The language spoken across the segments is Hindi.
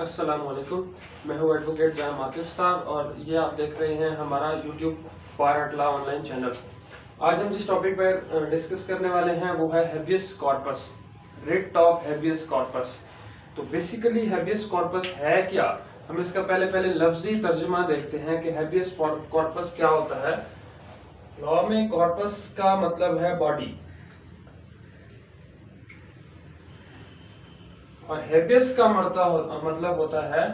अस्सलाम वालेकुम। मैं हूँ एडवोकेट जाम आतिफ साहब और ये आप देख रहे हैं हमारा यूट्यूब बार एट लॉ ऑनलाइन चैनल। आज हम जिस टॉपिक पर डिस्कस करने वाले हैं वो है habeas corpus, writ of habeas corpus. तो बेसिकली हैबियस कॉर्पस है क्या, हम इसका पहले लफ्जी तर्जुमा देखते हैं कि हैबियस कॉर्पस क्या होता है। लॉ में कॉर्पस का मतलब है बॉडी और हैबियस का मतलब होता है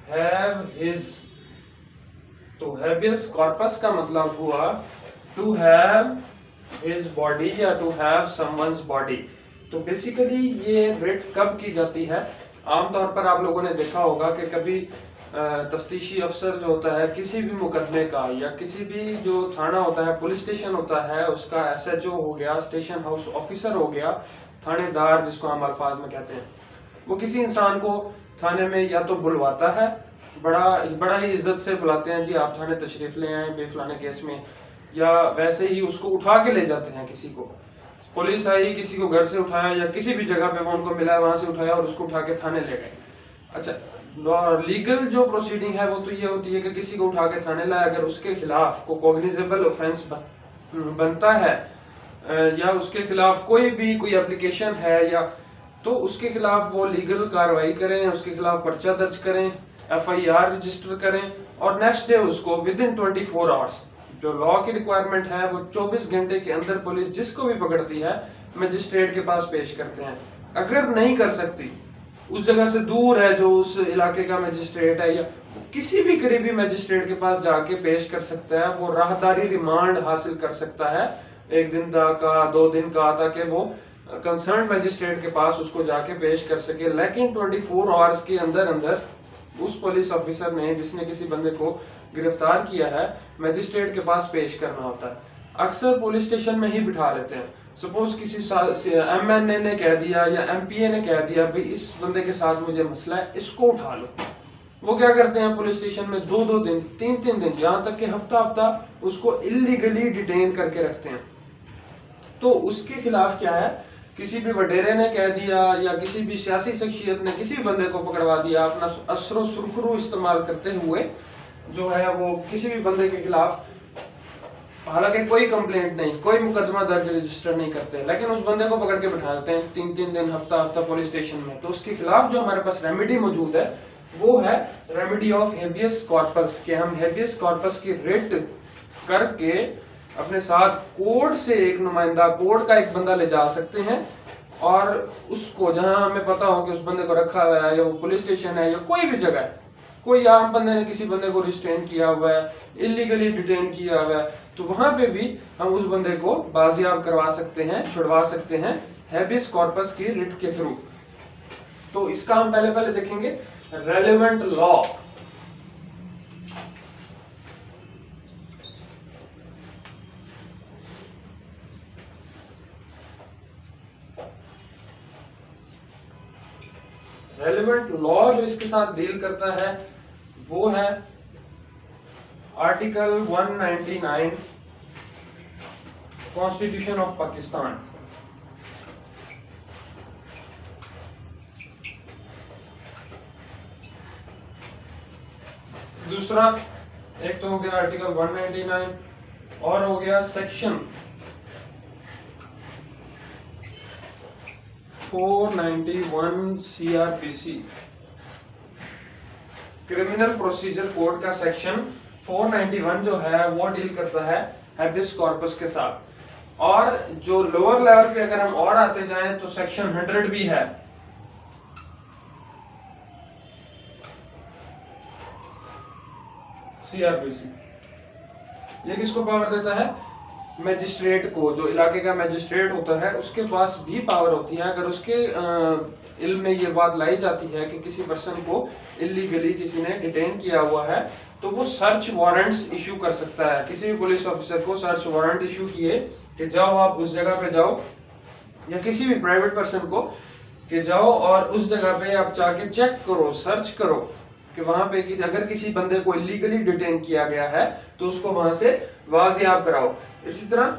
हैव हिज। तो हैबियस कॉर्पस का मतलब हुआ टू हैव हिज बॉडी या टू हैव समवन्स बॉडी। तो बेसिकली ये रिट कब की जाती है? आमतौर पर आप लोगों ने देखा होगा कि कभी तफ्तीशी अफसर जो होता है किसी भी मुकदमे का या किसी भी जो थाना होता है, पुलिस स्टेशन होता है, उसका एसएचओ हो गया, स्टेशन हाउस ऑफिसर हो गया, थानेदार जिसको हम अल्फाज में कहते हैं, वो किसी इंसान को थाने में या तो बुलवाता है, बड़ा ही इज्जत से बुलाते हैं, जी आप थाने तशरीफ ले आए बेफलाने केस में, या वैसे ही उसको उठा के ले जाते हैं। किसी को पुलिस आई, किसी को घर से उठाया या किसी भी जगह पे वो उनको मिला वहां से उठाया और उसको उठा के थाने ले गए। अच्छा, लीगल जो प्रोसीडिंग है वो तो ये होती है कि किसी को उठा के थाने लाया, अगर उसके खिलाफ को कॉग्निजेबल ऑफेंस बनता है या उसके खिलाफ कोई एप्लीकेशन है या तो उसके खिलाफ वो लीगल कार्रवाई करें, उसके खिलाफ पर्चा दर्ज करें, एफआईआर रजिस्टर करें और नेक्स्ट डे उसको विद इन 24 आवर्स, जो लॉ की रिक्वायरमेंट है वो 24 घंटे के अंदर पुलिस जिसको भी पकड़ती है मजिस्ट्रेट के पास पेश करते हैं। अगर नहीं कर सकती, उस जगह से दूर है जो उस इलाके का मजिस्ट्रेट है या किसी भी करीबी मजिस्ट्रेट के पास जाके पेश कर सकता है, वो राहदारी रिमांड हासिल कर सकता है 1 दिन का 2 दिन का, ताकि वो कंसर्न मजिस्ट्रेट के पास उसको जाके पेश कर सके। लेकिन 24 आवर्स के अंदर अंदर उस पुलिस ऑफिसर ने जिसने किसी बंदे को गिरफ्तार किया है मजिस्ट्रेट के पास पेश करना होता है। अक्सर पुलिस स्टेशन में ही बिठा लेते हैं। सपोज किसी एमएनए ने कह दिया या एमपीए ने कह दिया भाई इस बंदे के साथ मुझे मसला है, इसको उठा लो। वो क्या करते हैं, पुलिस स्टेशन में 2-2 दिन 3-3 दिन यहाँ तक कि हफ्ता उसको इलीगली डिटेन करके रखते हैं। तो उसके खिलाफ क्या है, किसी भी वडेरे ने कह दिया या किसी भी सियासी शख्सियत ने किसी भी बंदे को पकड़वा दिया, अपना असरो सुरखरू इस्तेमाल करते हुए जो है वो किसी भी बंदे के खिलाफ, हालांकि कोई कंप्लेंट नहीं, कोई मुकदमा दर्ज रजिस्टर नहीं करते, लेकिन उस बंदे को पकड़ के बिठा देते हैं 3-3 दिन हफ्ता पुलिस स्टेशन में। तो उसके खिलाफ जो हमारे पास रेमेडी मौजूद है वो है रेमेडी ऑफ हेबियस कॉर्पस, कि हम हेबियस कॉर्पस की रिट करके अपने साथ कोर्ट से एक नुमाइंदा, कोर्ट का एक बंदा ले जा सकते हैं और उसको जहां हमें पता हो कि उस बंदे को रखा हुआ है, या वो पुलिस स्टेशन है या कोई भी जगह है, कोई आम बंदे ने किसी बंदे को रिस्ट्रेन किया हुआ है, इलीगली डिटेन किया हुआ है, तो वहां पे भी हम उस बंदे को बाजियाब करवा सकते हैं, छुड़वा सकते हैं हैबियस कॉर्पस की रिट के थ्रू। तो इसका हम पहले देखेंगे रेलेवेंट लॉ। रेलेवेंट लॉ जो इसके साथ डील करता है वो है आर्टिकल 199 कॉन्स्टिट्यूशन ऑफ पाकिस्तान। दूसरा एक तो हो गया आर्टिकल 199 और हो गया section 491 CrPC, criminal procedure code का सेक्शन 491 जो है वो डील करता है हैबियस कॉर्पस के साथ। और जो लोअर लेवल पे अगर हम और आते जाएं तो सेक्शन 100 भी है। सीआरपीसी ये किसको पावर देता है? मजिस्ट्रेट को। जो इलाके का मजिस्ट्रेट होता है उसके पास भी पावर होती है, अगर उसके इल्म में ये बात लाई जाती है कि किसी पर्सन को इलीगली किसी ने डिटेन किया हुआ है तो वो सर्च वारंट्स इशू कर सकता है। किसी भी पुलिस ऑफिसर को सर्च वारंट इशू किए कि जाओ आप उस जगह पे जाओ, या किसी भी प्राइवेट पर्सन को कि जाओ और उस जगह पे आप जाके चेक करो, सर्च करो कि वहां पे अगर किसी बंदे को इलीगली डिटेन किया गया है तो उसको वहां से वाजियाब कराओ। इसी तरह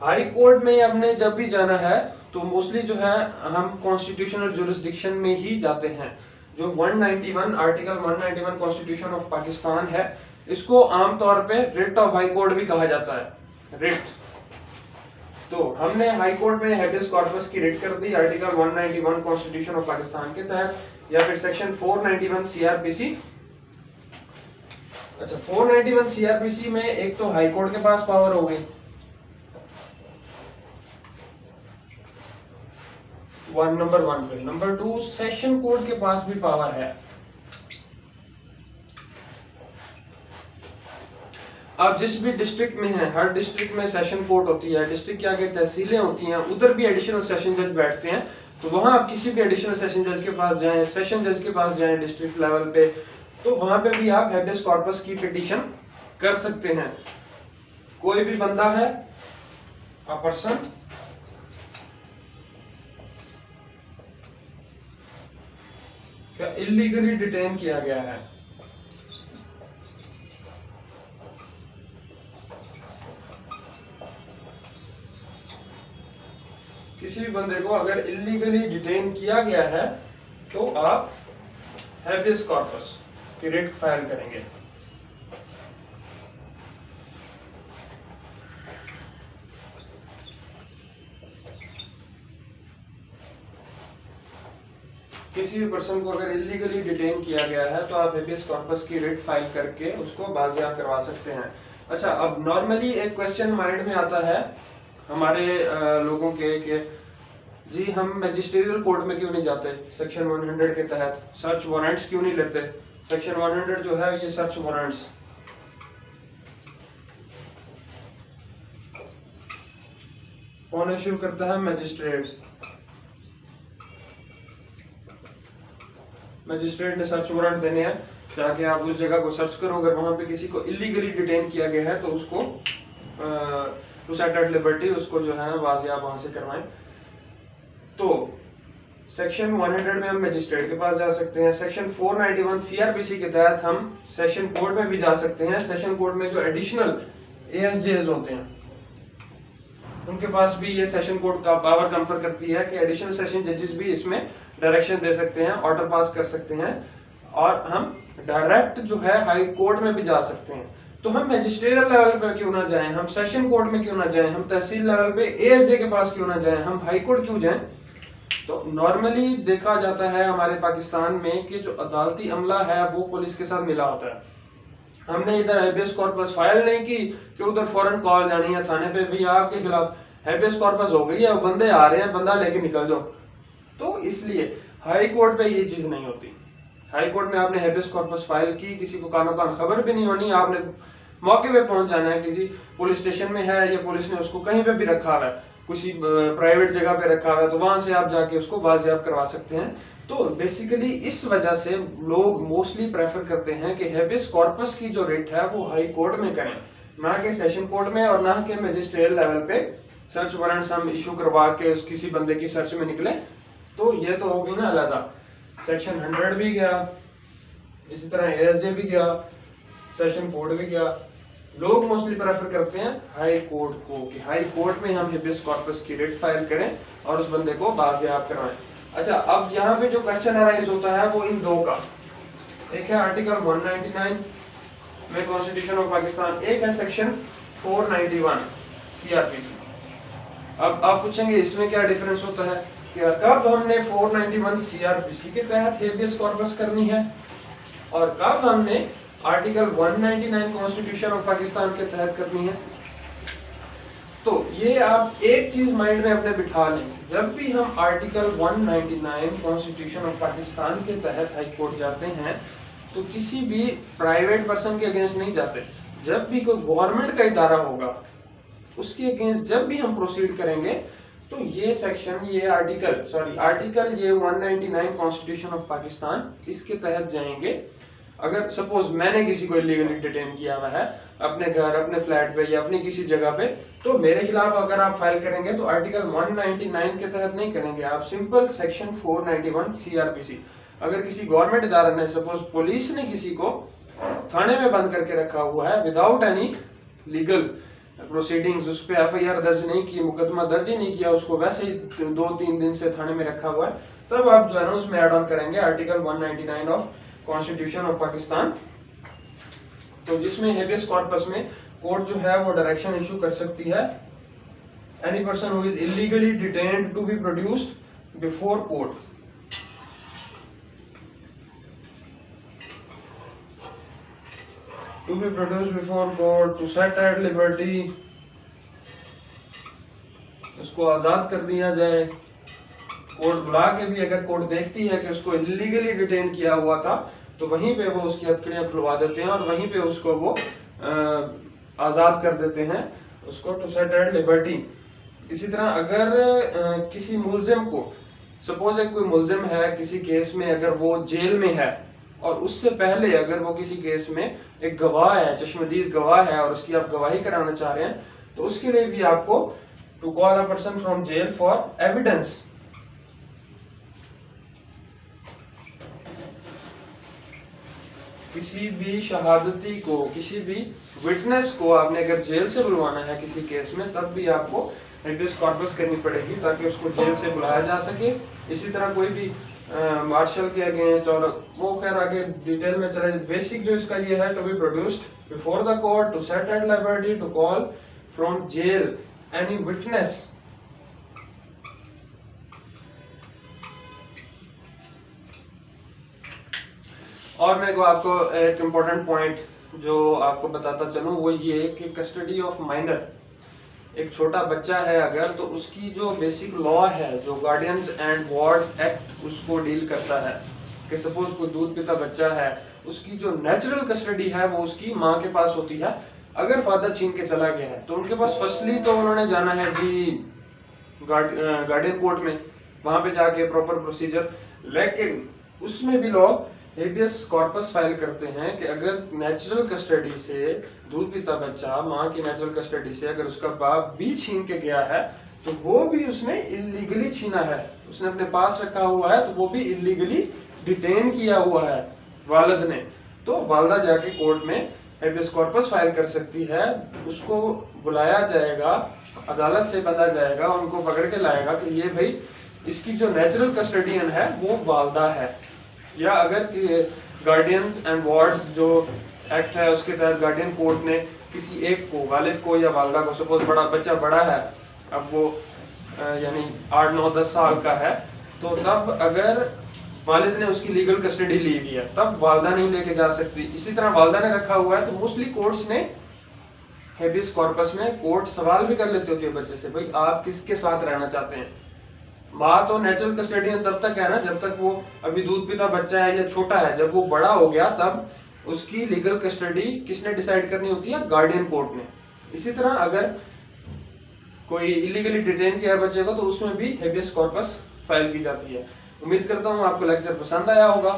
हाई कोर्ट में आपने जब भी जाना है तो मोस्टली जो है हम कॉन्स्टिट्यूशनल जुरिस्डिक्शन में ही जाते हैं। जो 191 आर्टिकल 191 कॉन्स्टिट्यूशन ऑफ पाकिस्तान है, इसको आमतौर पे रिट ऑफ हाई कोर्ट भी कहा जाता है, रिट। तो हमने हाई कोर्ट में हेबियस कॉर्पस की रिट कर दी आर्टिकल 191 कॉन्स्टिट्यूशन ऑफ पाकिस्तान के तहत, या फिर सेक्शन 491 सीआरपीसी। अच्छा, 491 सीआरपीसी में एक तो हाई कोर्ट के पास पावर हो गई, नंबर 1 पे। नंबर 2, सेशन कोर्ट के पास भी पावर है। अब जिस भी डिस्ट्रिक्ट में है, हर डिस्ट्रिक्ट में सेशन कोर्ट होती है, डिस्ट्रिक्ट के आगे तहसीलें होती हैं, उधर भी एडिशनल सेशन जज बैठते हैं। तो वहां आप किसी भी एडिशनल सेशन जज के पास जाएं, सेशन जज के पास जाएं डिस्ट्रिक्ट लेवल पे, तो वहां पे भी आप हेबियस कॉर्पस की पिटीशन कर सकते हैं। कोई भी बंदा है, अ पर्सन क्या इलीगली डिटेन किया गया है, किसी भी बंदे को अगर इलीगली डिटेन किया गया है तो आप हेबियस कॉर्पस की रिट फाइल करेंगे। किसी भी पर्सन को अगर इलीगली डिटेन किया गया है तो आप हेबियस कॉर्पस की रिट फाइल करके उसको बाजियाब करवा सकते हैं। अच्छा, अब नॉर्मली एक क्वेश्चन माइंड में आता है हमारे लोगों के कि जी हम मैजिस्ट्रियल कोर्ट में क्यों नहीं जाते, सेक्शन 100 के तहत सर्च वारंट्स क्यों नहीं लेते। सेक्शन 100 जो है ये सर्च वारंट्स कौन इश्यू करता है, मैजिस्ट्रेट। मैजिस्ट्रेट ने सर्च वारंट देने हैं, जाके आप उस जगह को सर्च करो, अगर वहां पे किसी को इलीगली डिटेन किया गया है तो उसको टू सेट एट लिबर्टी, उसको जो है ना बाजियाब वहां से करवाएं। तो सेक्शन 100 में हम मैजिस्ट्रेट के पास जा सकते हैं। सेक्शन 491 सीआरपीसी के तहत हम सेशन कोर्ट में भी जा सकते हैं। सेशन कोर्ट में जो एडिशनल एएसजेएस होते हैं उनके पास भी ये सेशन कोर्ट का पावर कंफर करती है कि एडिशनल सेशन जजेस भी इसमें डायरेक्शन दे सकते हैं, ऑर्डर पास कर सकते हैं, और हम डायरेक्ट जो है हाई कोर्ट में भी जा सकते हैं। तो हम मैजिस्ट्रियल लेवल पे क्यों ना जाएं, हम सेशन कोर्ट में क्यों ना जाएं, हम तहसील लेवल पे एएसजे के पास क्यों ना जाएं, हम हाई कोर्ट क्यों जाएं। तो नॉर्मली देखा जाता है हमारे पाकिस्तान में कि जो अदालती अमला है वो पुलिस के साथ मिला होता है। हमने इधर हेबियस कॉर्पस फाइल नहीं की कि उधर फौरन कॉल जानी है थाने पे, भी आपके खिलाफ हेबियस कॉर्पस हो गई है, बंदे आ रहे हैं, बंदा लेके निकल जाओ। तो इसलिए हाई कोर्ट पे ये चीज नहीं होती। हाई कोर्ट में आपने हेबियस कॉर्पस फाइल की, किसी को कानो कान खबर भी नहीं होनी, आपने मौके पे पहुंच जाना है कि जी पुलिस स्टेशन में है या पुलिस ने उसको कहीं पे भी रखा हुआ है, किसी प्राइवेट जगह पे रखा हुआ है, तो वहां से आप जाके उसको बाजियाब करवा सकते हैं। तो बेसिकली इस वजह से लोग मोस्टली प्रेफर करते हैं कि हेबियस कॉर्पस की जो रिट है वो हाई कोर्ट में करें, ना कि सेशन कोर्ट में और ना कि मैजिस्ट्रियल लेवल पे सर्च वारंट्स हम इशू करवा के किसी बंदे की सर्च में निकले। तो ये तो होगी ना अलग, सेक्शन 100 भी गया, इसी तरह एएसजे भी गया, सेशन कोर्ट भी गया। लोग मोस्टली प्रेफर करते हैं हाई कोर्ट को कि हाई कोर्ट में हम हेबियस कॉर्पस की रिट फाइल करें और उस बंदे को बाजियाब करवाएं। अच्छा, अब यहाँ पे जो क्वेश्चन अराइज होता है वो इन दो का, एक है आर्टिकल 199 में कॉन्स्टिट्यूशन ऑफ पाकिस्तान, एक है सेक्शन 491 सीआरपीसी। अब आप पूछेंगे इसमें क्या डिफरेंस होता है, क्या कब हमने 491 सीआरपीसी के तहत हेबियस कॉर्पस करनी है और कब हमने आर्टिकल 199 कॉन्स्टिट्यूशन ऑफ पाकिस्तान के तहत करनी है। तो ये आप एक चीज माइंड में अपने बिठा लें, जब भी हम आर्टिकल 199 कॉन्स्टिट्यूशन ऑफ पाकिस्तान के तहत हाई कोर्ट जाते हैं तो किसी भी प्राइवेट पर्सन के अगेंस्ट नहीं जाते। जब भी कोई गवर्नमेंट का इदारा होगा उसके अगेंस्ट जब भी हम प्रोसीड करेंगे तो ये सेक्शन, ये आर्टिकल ये 199 कॉन्स्टिट्यूशन ऑफ पाकिस्तान इसके तहत जाएंगे। अगर सपोज मैंने किसी को इलीगली डिटेन किया हुआ है अपने घर, अपने फ्लैट पे या अपनी किसी जगह पे, तो मेरे खिलाफ अगर आप फाइल करेंगे तो आर्टिकल 199 के तहत नहीं करेंगे, आप सिंपल सेक्शन 491 सीआरपीसी। अगर किसी गवर्नमेंट इदारा ने, सपोज पुलिस ने किसी को थाने में बंद करके रखा हुआ है विदाउट एनी लीगल प्रोसीडिंग्स, उस पर FIR दर्ज नहीं की, मुकदमा दर्ज ही नहीं किया, उसको वैसे ही 2-3 दिन से थाने में रखा हुआ है, तब आप जो है ना उसमें ऐड ऑन करेंगे article 199 of constitution of Pakistan. तो जिसमें हेबियस कॉर्पस में कोर्ट जो है वो डायरेक्शन इशू कर सकती है, any person who is illegally detained to be produced before court. To be produced before court, to set at liberty, उसको आजाद कर दिया जाए। कोर्ट बुला के भी अगर कोर्ट देखती है कि उसको इलीगली डिटेन किया हुआ था, तो वहीं पे वो उसकी हथकड़ियां खुलवा देते हैं और वहीं पे उसको वो आजाद कर देते हैं, उसको टू सेट एट लिबर्टी। इसी तरह अगर किसी मुलजिम को, सपोज एक कोई मुलजिम है किसी केस में, अगर वो जेल में है और उससे पहले अगर वो किसी केस में एक गवाह है, चश्मदीद गवाह है और उसकी आप गवाही कराना चाह रहे हैं, तो उसके लिए भी आपको to call a person from jail for evidence. किसी भी शहादती को, किसी भी विटनेस को आपने अगर जेल से बुलवाना है किसी केस में, तब भी आपको हेबियस कॉर्पस करनी पड़ेगी ताकि उसको जेल से बुलाया जा सके। इसी तरह कोई भी मार्शल के अगेंस्ट, और वो खैर आगे डिटेल में चले, बेसिक जो इसका ये है, to be produced before the court, to set at liberty, to call from jail any witness. और मैं आपको एक इम्पोर्टेंट पॉइंट जो आपको बताता चलूं वो ये कि कस्टडी ऑफ माइनर, एक छोटा बच्चा है अगर, तो उसकी जो बेसिक लॉ है, जो गार्डियंस एंड वार्ड्स एक्ट उसको डील करता है कि सपोज कोई दूध पीता बच्चा है, उसकी जो नेचुरल कस्टडी है वो उसकी माँ के पास होती है। अगर फादर छीन के चला गया है तो उनके पास फर्स्टली तो उन्होंने जाना है जी गार्डियन कोर्ट में, वहां पे जाके प्रॉपर प्रोसीजर, लेकिन उसमें भी लोग हेबियस कॉर्पस फाइल करते हैं कि अगर नेचुरल कस्टडी से दूध पीता बच्चा माँ की नेचुरल कस्टडी से अगर उसका बाप भी छीन के गया है, तो वो भी उसने इलीगली छीना है, उसने अपने पास रखा हुआ है, तो वो भी इलीगली डिटेन किया हुआ है वालिद ने। तो वालिदा जाके कोर्ट में हेबियस कॉर्पस फाइल कर सकती है, उसको बुलाया जाएगा, अदालत से बंधा जाएगा, उनको पकड़ के लाएगा कि ये भाई इसकी जो नेचुरल कस्टडियन है वो वालिदा है। या अगर गार्डियंस एंड वार्ड्स जो एक्ट है उसके तहत गार्डियन कोर्ट ने किसी एक को, वालिद को या वालिदा को, सपोज बड़ा बच्चा बड़ा है, अब वो यानी 8-9-10 साल का है, तो तब अगर वालिद ने उसकी लीगल कस्टडी ली हुई है तब वालिदा नहीं लेके जा सकती। इसी तरह वालिदा ने रखा हुआ है तो मोस्टली कोर्ट्स ने हेबियस कॉर्पस में कोर्ट सवाल भी कर लेते होती है बच्चे से, भाई आप किसके साथ रहना चाहते हैं। माँ तो नेचुरल कस्टडियन तब तक है ना जब तक वो अभी दूध पीता बच्चा है या छोटा है, जब वो बड़ा हो गया तब उसकी लीगल कस्टडी किसने डिसाइड करनी होती है, गार्डियन कोर्ट ने। इसी तरह अगर कोई इलीगली डिटेन किया बच्चे को तो उसमें भी हेबियस कॉर्पस फाइल की जाती है। उम्मीद करता हूँ आपको लेक्चर पसंद आया होगा।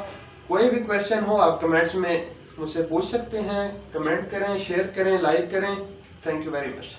कोई भी क्वेश्चन हो आप कमेंट्स में मुझसे पूछ सकते हैं, कमेंट करें, शेयर करें, लाइक करें। Thank you very much.